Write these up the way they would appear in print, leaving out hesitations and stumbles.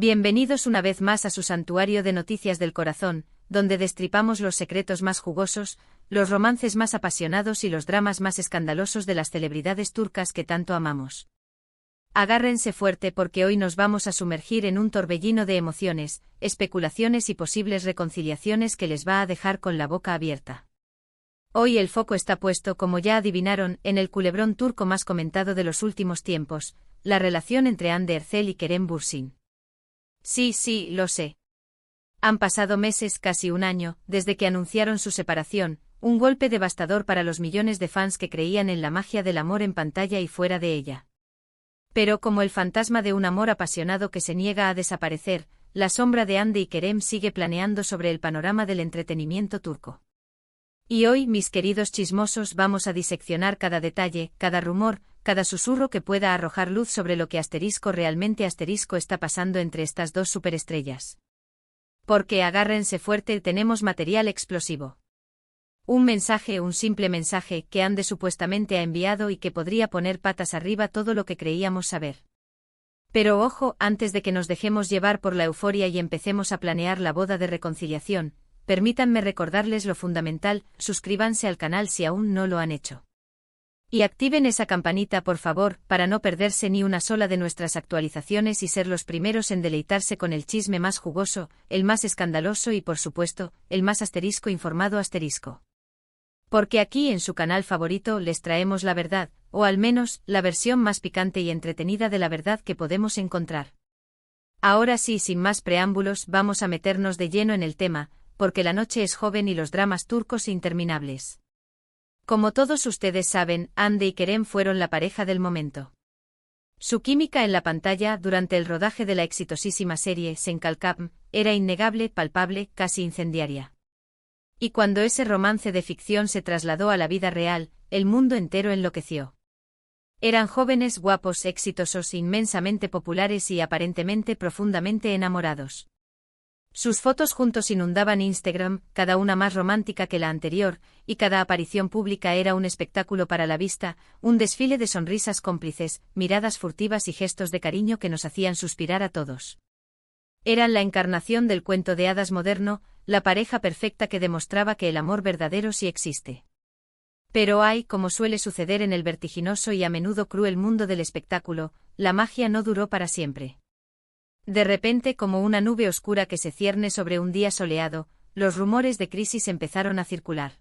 Bienvenidos una vez más a su santuario de noticias del corazón, donde destripamos los secretos más jugosos, los romances más apasionados y los dramas más escandalosos de las celebridades turcas que tanto amamos. Agárrense fuerte porque hoy nos vamos a sumergir en un torbellino de emociones, especulaciones y posibles reconciliaciones que les va a dejar con la boca abierta. Hoy el foco está puesto, como ya adivinaron, en el culebrón turco más comentado de los últimos tiempos, la relación entre Hande Erçel y Kerem Bürsin. Sí, lo sé. Han pasado meses, casi un año, desde que anunciaron su separación, un golpe devastador para los millones de fans que creían en la magia del amor en pantalla y fuera de ella. Pero como el fantasma de un amor apasionado que se niega a desaparecer, la sombra de Hande y Kerem sigue planeando sobre el panorama del entretenimiento turco. Y hoy, mis queridos chismosos, vamos a diseccionar cada detalle, cada rumor, cada susurro que pueda arrojar luz sobre lo que realmente está pasando entre estas dos superestrellas. Porque agárrense fuerte, tenemos material explosivo. Un simple mensaje que Hande supuestamente ha enviado y que podría poner patas arriba todo lo que creíamos saber. Pero ojo, antes de que nos dejemos llevar por la euforia y empecemos a planear la boda de reconciliación, permítanme recordarles lo fundamental: suscríbanse al canal si aún no lo han hecho. Y activen esa campanita por favor, para no perderse ni una sola de nuestras actualizaciones y ser los primeros en deleitarse con el chisme más jugoso, el más escandaloso y por supuesto, el más informado. Porque aquí en su canal favorito les traemos la verdad, o al menos, la versión más picante y entretenida de la verdad que podemos encontrar. Ahora sí, sin más preámbulos, vamos a meternos de lleno en el tema, porque la noche es joven y los dramas turcos interminables. Como todos ustedes saben, Hande y Kerem fueron la pareja del momento. Su química en la pantalla durante el rodaje de la exitosísima serie Sen Kalkam era innegable, palpable, casi incendiaria. Y cuando ese romance de ficción se trasladó a la vida real, el mundo entero enloqueció. Eran jóvenes, guapos, exitosos, inmensamente populares y aparentemente profundamente enamorados. Sus fotos juntos inundaban Instagram, cada una más romántica que la anterior, y cada aparición pública era un espectáculo para la vista, un desfile de sonrisas cómplices, miradas furtivas y gestos de cariño que nos hacían suspirar a todos. Eran la encarnación del cuento de hadas moderno, la pareja perfecta que demostraba que el amor verdadero sí existe. Pero como suele suceder en el vertiginoso y a menudo cruel mundo del espectáculo, la magia no duró para siempre. De repente, como una nube oscura que se cierne sobre un día soleado, los rumores de crisis empezaron a circular.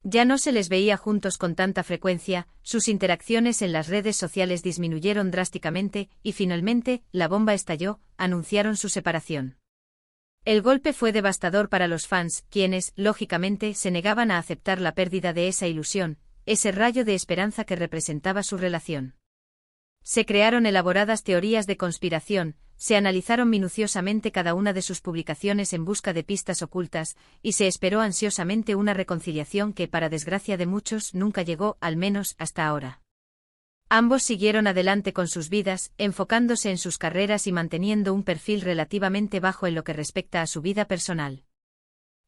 Ya no se les veía juntos con tanta frecuencia, sus interacciones en las redes sociales disminuyeron drásticamente, y finalmente, la bomba estalló, anunciaron su separación. El golpe fue devastador para los fans, quienes, lógicamente, se negaban a aceptar la pérdida de esa ilusión, ese rayo de esperanza que representaba su relación. Se crearon elaboradas teorías de conspiración, se analizaron minuciosamente cada una de sus publicaciones en busca de pistas ocultas, y se esperó ansiosamente una reconciliación que, para desgracia de muchos, nunca llegó, al menos hasta ahora. Ambos siguieron adelante con sus vidas, enfocándose en sus carreras y manteniendo un perfil relativamente bajo en lo que respecta a su vida personal.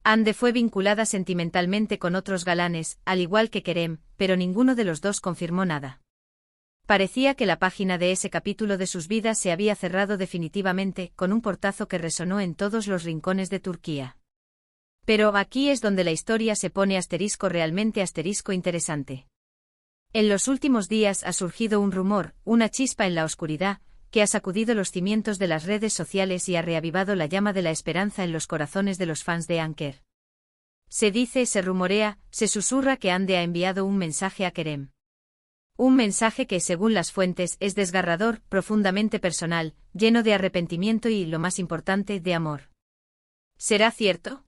Hande fue vinculada sentimentalmente con otros galanes, al igual que Kerem, pero ninguno de los dos confirmó nada. Parecía que la página de ese capítulo de sus vidas se había cerrado definitivamente, con un portazo que resonó en todos los rincones de Turquía. Pero aquí es donde la historia se pone realmente interesante. En los últimos días ha surgido un rumor, una chispa en la oscuridad, que ha sacudido los cimientos de las redes sociales y ha reavivado la llama de la esperanza en los corazones de los fans de Anker. Se dice, se rumorea, se susurra que Hande ha enviado un mensaje a Kerem. Un mensaje que, según las fuentes, es desgarrador, profundamente personal, lleno de arrepentimiento y, lo más importante, de amor. ¿Será cierto?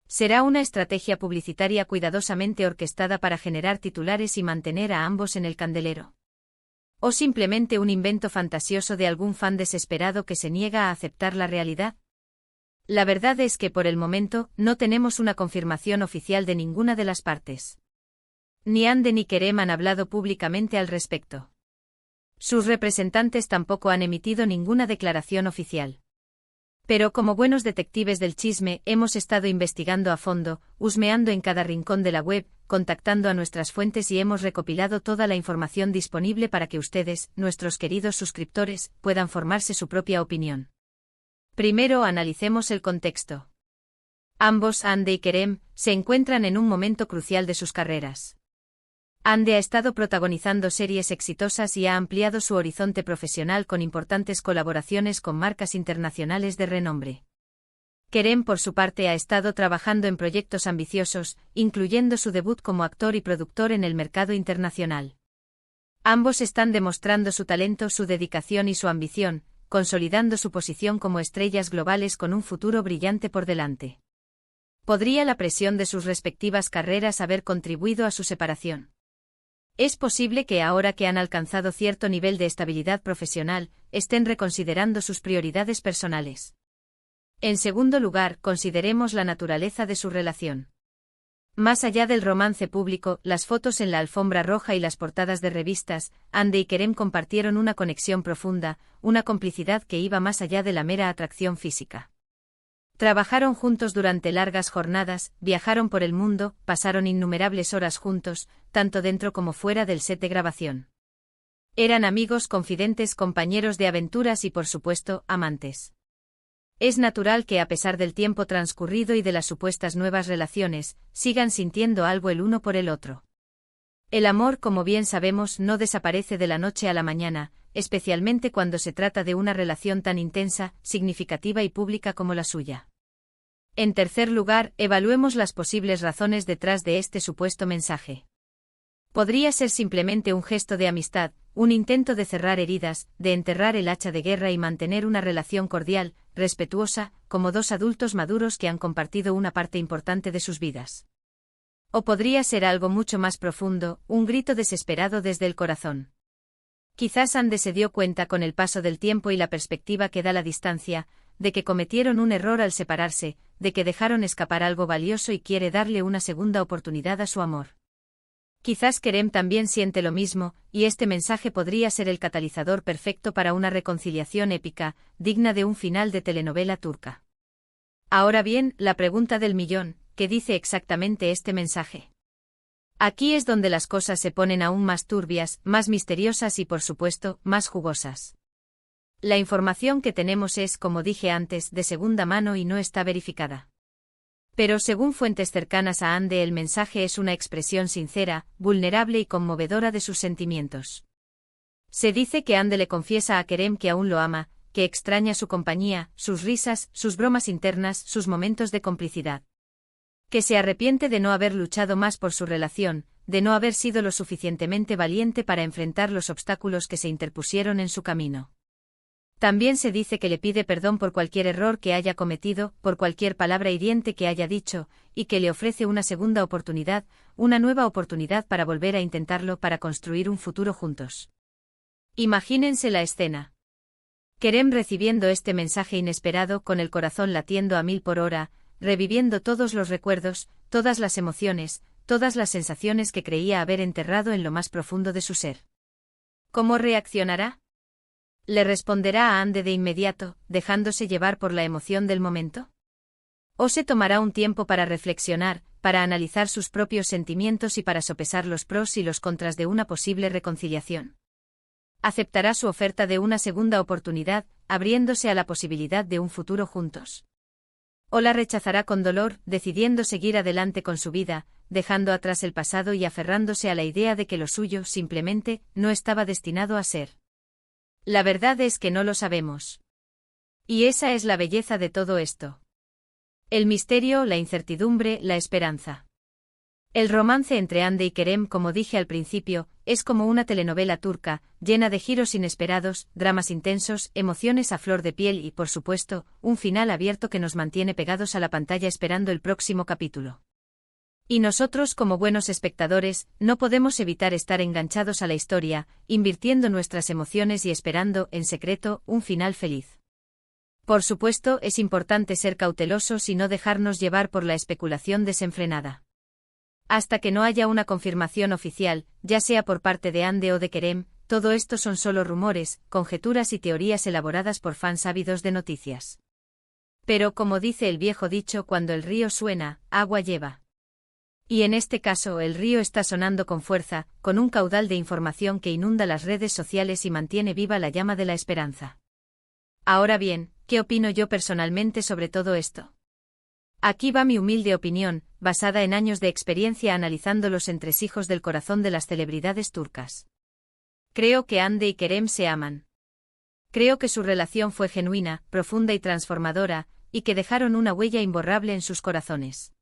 ¿Será una estrategia publicitaria cuidadosamente orquestada para generar titulares y mantener a ambos en el candelero? ¿O simplemente un invento fantasioso de algún fan desesperado que se niega a aceptar la realidad? La verdad es que por el momento, no tenemos una confirmación oficial de ninguna de las partes. Ni Hande ni Kerem han hablado públicamente al respecto. Sus representantes tampoco han emitido ninguna declaración oficial. Pero como buenos detectives del chisme, hemos estado investigando a fondo, husmeando en cada rincón de la web, contactando a nuestras fuentes y hemos recopilado toda la información disponible para que ustedes, nuestros queridos suscriptores, puedan formarse su propia opinión. Primero analicemos el contexto. Ambos, Hande y Kerem, se encuentran en un momento crucial de sus carreras. Hande ha estado protagonizando series exitosas y ha ampliado su horizonte profesional con importantes colaboraciones con marcas internacionales de renombre. Kerem, por su parte, ha estado trabajando en proyectos ambiciosos, incluyendo su debut como actor y productor en el mercado internacional. Ambos están demostrando su talento, su dedicación y su ambición, consolidando su posición como estrellas globales con un futuro brillante por delante. ¿Podría la presión de sus respectivas carreras haber contribuido a su separación? Es posible que ahora que han alcanzado cierto nivel de estabilidad profesional, estén reconsiderando sus prioridades personales. En segundo lugar, consideremos la naturaleza de su relación. Más allá del romance público, las fotos en la alfombra roja y las portadas de revistas, Hande y Kerem compartieron una conexión profunda, una complicidad que iba más allá de la mera atracción física. Trabajaron juntos durante largas jornadas, viajaron por el mundo, pasaron innumerables horas juntos, tanto dentro como fuera del set de grabación. Eran amigos, confidentes, compañeros de aventuras y, por supuesto, amantes. Es natural que, a pesar del tiempo transcurrido y de las supuestas nuevas relaciones, sigan sintiendo algo el uno por el otro. El amor, como bien sabemos, no desaparece de la noche a la mañana, especialmente cuando se trata de una relación tan intensa, significativa y pública como la suya. En tercer lugar, evaluemos las posibles razones detrás de este supuesto mensaje. Podría ser simplemente un gesto de amistad, un intento de cerrar heridas, de enterrar el hacha de guerra y mantener una relación cordial, respetuosa, como dos adultos maduros que han compartido una parte importante de sus vidas. O podría ser algo mucho más profundo, un grito desesperado desde el corazón. Quizás Hande se dio cuenta con el paso del tiempo y la perspectiva que da la distancia, de que cometieron un error al separarse, de que dejaron escapar algo valioso y quiere darle una segunda oportunidad a su amor. Quizás Kerem también siente lo mismo, y este mensaje podría ser el catalizador perfecto para una reconciliación épica, digna de un final de telenovela turca. Ahora bien, la pregunta del millón, ¿qué dice exactamente este mensaje? Aquí es donde las cosas se ponen aún más turbias, más misteriosas y, por supuesto, más jugosas. La información que tenemos es, como dije antes, de segunda mano y no está verificada. Pero según fuentes cercanas a Hande, el mensaje es una expresión sincera, vulnerable y conmovedora de sus sentimientos. Se dice que Hande le confiesa a Kerem que aún lo ama, que extraña su compañía, sus risas, sus bromas internas, sus momentos de complicidad. Que se arrepiente de no haber luchado más por su relación, de no haber sido lo suficientemente valiente para enfrentar los obstáculos que se interpusieron en su camino. También se dice que le pide perdón por cualquier error que haya cometido, por cualquier palabra hiriente que haya dicho, y que le ofrece una segunda oportunidad, una nueva oportunidad para volver a intentarlo, para construir un futuro juntos. Imagínense la escena. Kerem recibiendo este mensaje inesperado, con el corazón latiendo a 1000 por hora, reviviendo todos los recuerdos, todas las emociones, todas las sensaciones que creía haber enterrado en lo más profundo de su ser. ¿Cómo reaccionará? ¿Le responderá a Hande de inmediato, dejándose llevar por la emoción del momento? ¿O se tomará un tiempo para reflexionar, para analizar sus propios sentimientos y para sopesar los pros y los contras de una posible reconciliación? ¿Aceptará su oferta de una segunda oportunidad, abriéndose a la posibilidad de un futuro juntos? ¿O la rechazará con dolor, decidiendo seguir adelante con su vida, dejando atrás el pasado y aferrándose a la idea de que lo suyo, simplemente, no estaba destinado a ser? La verdad es que no lo sabemos. Y esa es la belleza de todo esto. El misterio, la incertidumbre, la esperanza. El romance entre Hande y Kerem, como dije al principio, es como una telenovela turca, llena de giros inesperados, dramas intensos, emociones a flor de piel y, por supuesto, un final abierto que nos mantiene pegados a la pantalla esperando el próximo capítulo. Y nosotros, como buenos espectadores, no podemos evitar estar enganchados a la historia, invirtiendo nuestras emociones y esperando, en secreto, un final feliz. Por supuesto, es importante ser cautelosos y no dejarnos llevar por la especulación desenfrenada. Hasta que no haya una confirmación oficial, ya sea por parte de Hande o de Kerem, todo esto son solo rumores, conjeturas y teorías elaboradas por fans ávidos de noticias. Pero como dice el viejo dicho, cuando el río suena, agua lleva. Y en este caso el río está sonando con fuerza, con un caudal de información que inunda las redes sociales y mantiene viva la llama de la esperanza. Ahora bien, ¿qué opino yo personalmente sobre todo esto? Aquí va mi humilde opinión, basada en años de experiencia analizando los entresijos del corazón de las celebridades turcas. Creo que Hande y Kerem se aman. Creo que su relación fue genuina, profunda y transformadora, y que dejaron una huella imborrable en sus corazones.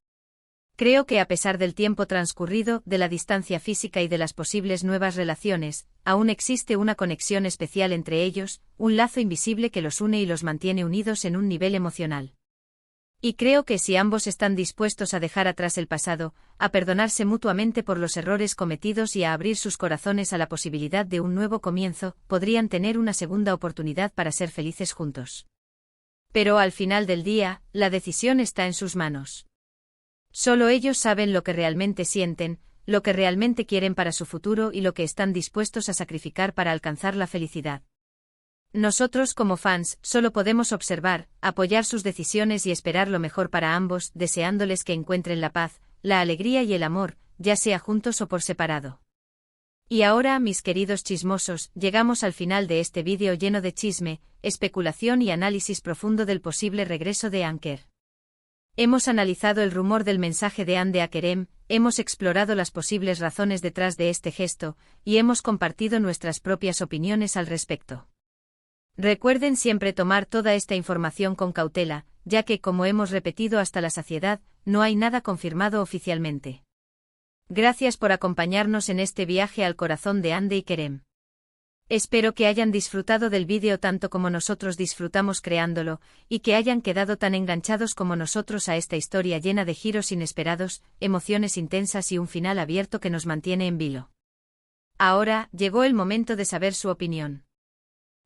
Creo que a pesar del tiempo transcurrido, de la distancia física y de las posibles nuevas relaciones, aún existe una conexión especial entre ellos, un lazo invisible que los une y los mantiene unidos en un nivel emocional. Y creo que si ambos están dispuestos a dejar atrás el pasado, a perdonarse mutuamente por los errores cometidos y a abrir sus corazones a la posibilidad de un nuevo comienzo, podrían tener una segunda oportunidad para ser felices juntos. Pero al final del día, la decisión está en sus manos. Solo ellos saben lo que realmente sienten, lo que realmente quieren para su futuro y lo que están dispuestos a sacrificar para alcanzar la felicidad. Nosotros como fans solo podemos observar, apoyar sus decisiones y esperar lo mejor para ambos, deseándoles que encuentren la paz, la alegría y el amor, ya sea juntos o por separado. Y ahora, mis queridos chismosos, llegamos al final de este vídeo lleno de chisme, especulación y análisis profundo del posible regreso de Anker. Hemos analizado el rumor del mensaje de Hande a Kerem, hemos explorado las posibles razones detrás de este gesto, y hemos compartido nuestras propias opiniones al respecto. Recuerden siempre tomar toda esta información con cautela, ya que, como hemos repetido hasta la saciedad, no hay nada confirmado oficialmente. Gracias por acompañarnos en este viaje al corazón de Hande y Kerem. Espero que hayan disfrutado del vídeo tanto como nosotros disfrutamos creándolo, y que hayan quedado tan enganchados como nosotros a esta historia llena de giros inesperados, emociones intensas y un final abierto que nos mantiene en vilo. Ahora, llegó el momento de saber su opinión.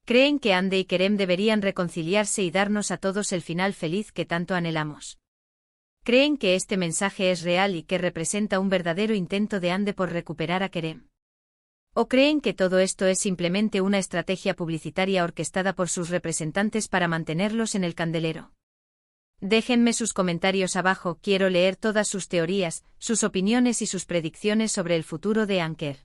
¿Creen que Hande y Kerem deberían reconciliarse y darnos a todos el final feliz que tanto anhelamos? ¿Creen que este mensaje es real y que representa un verdadero intento de Hande por recuperar a Kerem? ¿O creen que todo esto es simplemente una estrategia publicitaria orquestada por sus representantes para mantenerlos en el candelero? Déjenme sus comentarios abajo, quiero leer todas sus teorías, sus opiniones y sus predicciones sobre el futuro de Anker.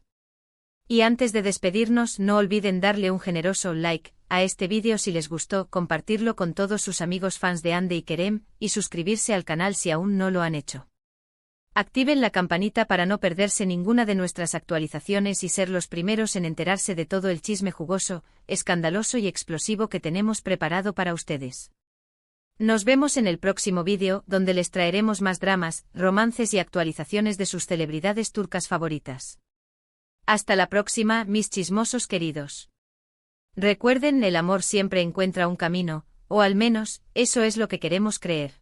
Y antes de despedirnos, no olviden darle un generoso like a este vídeo si les gustó, compartirlo con todos sus amigos fans de Hande y Kerem, y suscribirse al canal si aún no lo han hecho. Activen la campanita para no perderse ninguna de nuestras actualizaciones y ser los primeros en enterarse de todo el chisme jugoso, escandaloso y explosivo que tenemos preparado para ustedes. Nos vemos en el próximo vídeo, donde les traeremos más dramas, romances y actualizaciones de sus celebridades turcas favoritas. Hasta la próxima, mis chismosos queridos. Recuerden, el amor siempre encuentra un camino, o al menos, eso es lo que queremos creer.